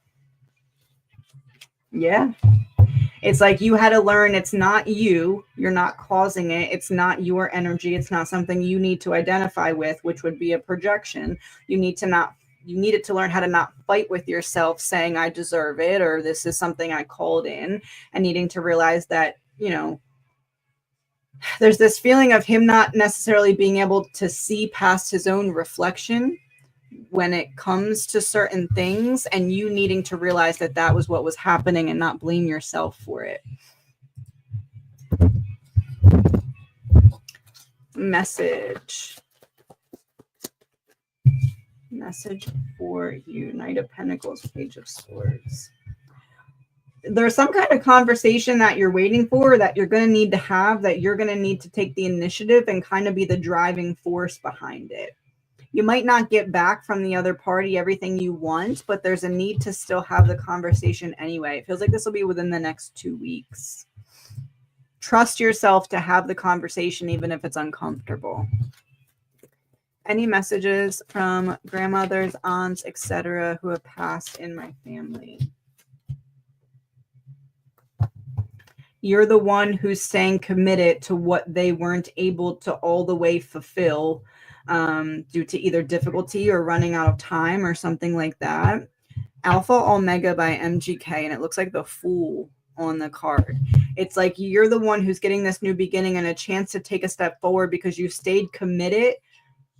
It's like you had to learn it's not you. You're not causing it. It's not your energy. It's not something you need to identify with, which would be a projection. You needed to learn how to not fight with yourself saying I deserve it, or this is something I called in, and needing to realize that, there's this feeling of him not necessarily being able to see past his own reflection when it comes to certain things, and you needing to realize that that was what was happening and not blame yourself for it. Message for you. Knight of Pentacles, Page of Swords. there's some kind of conversation that you're waiting for, that you're going to need to have, that you're going to need to take the initiative and kind of be the driving force behind it. You might not get back from the other party everything you want, but there's a need to still have the conversation anyway. It feels like this will be within the next 2 weeks. Trust yourself to have the conversation, even if it's uncomfortable. Any messages from grandmothers, aunts, etc., who have passed in my family? You're the one who's staying committed to what they weren't able to all the way fulfill due to either difficulty or running out of time or something like that. Alpha Omega by MGK, and it looks like the Fool on the card. It's like you're the one who's getting this new beginning and a chance to take a step forward because you stayed committed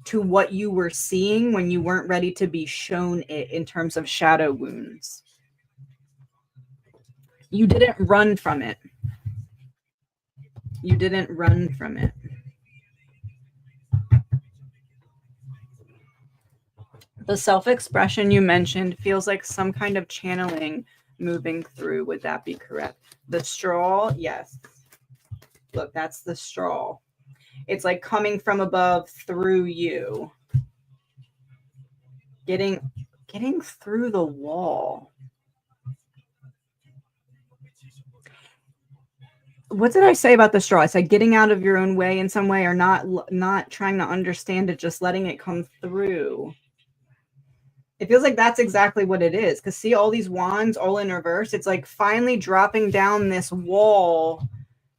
to what you were seeing when you weren't ready to be shown it in terms of shadow wounds. You didn't run from it. You didn't run from it. The self-expression you mentioned feels like some kind of channeling moving through. Would that be correct? The straw, yes. Look, that's the straw. It's like coming from above through you. Getting through the wall. What did I say about the straw? I said getting out of your own way in some way, or not trying to understand it, just letting it come through. It feels like that's exactly what it is. Because see all these wands all in reverse? It's like finally dropping down this wall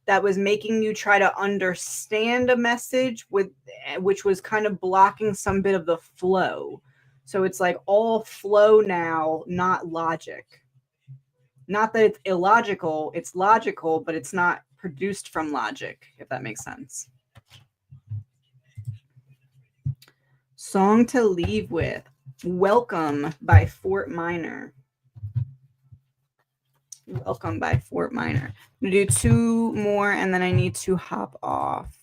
that was making you try to understand a message which was kind of blocking some bit of the flow. So it's like all flow now, not logic. Not that it's illogical, it's logical, but it's not produced from logic, if that makes sense. Song to leave with. Welcome by Fort Minor. Welcome by Fort Minor. I'm going to do 2 more and then I need to hop off.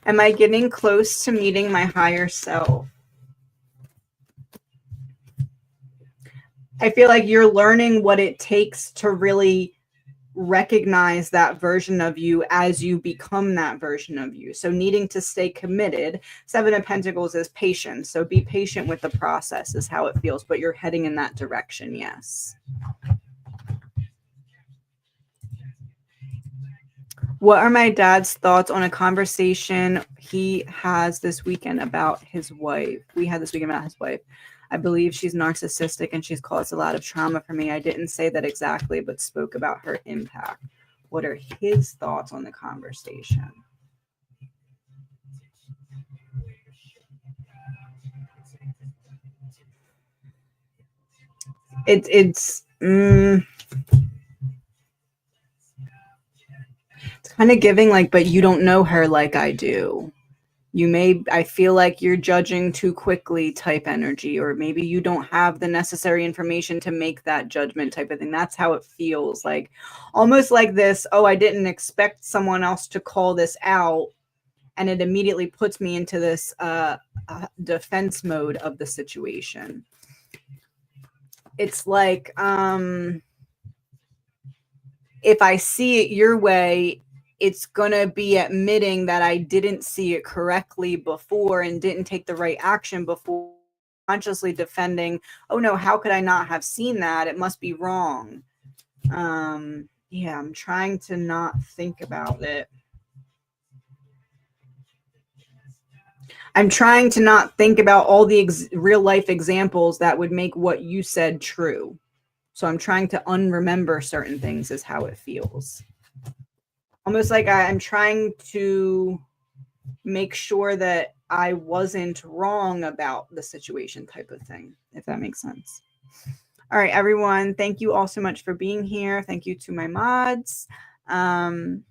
Am I getting close to meeting my higher self? I feel like you're learning what it takes to really recognize that version of you as you become that version of you. So needing to stay committed. 7 of Pentacles is patience. So be patient with the process is how it feels, but you're heading in that direction. Yes. What are my dad's thoughts on a conversation he has this weekend about his wife? We had this weekend about his wife. I believe she's narcissistic and she's caused a lot of trauma for me. I didn't say that exactly, but spoke about her impact. What are his thoughts on the conversation? It's kind of giving like, but you don't know her like I do. I feel like you're judging too quickly type energy, or maybe you don't have the necessary information to make that judgment type of thing. That's how it feels like, almost like this. Oh, I didn't expect someone else to call this out. And it immediately puts me into this defense mode of the situation. It's like, if I see it your way, it's going to be admitting that I didn't see it correctly before and didn't take the right action before, consciously defending, oh no, how could I not have seen that? It must be wrong. Yeah, I'm trying to not think about it. I'm trying to not think about all the real life examples that would make what you said true. So I'm trying to unremember certain things is how it feels. Almost like I'm trying to make sure that I wasn't wrong about the situation type of thing, if that makes sense. All right, everyone. Thank you all so much for being here. Thank you to my mods. I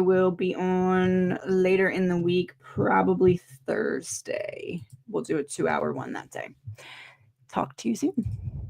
will be on later in the week, probably Thursday. We'll do a 2-hour one that day. Talk to you soon.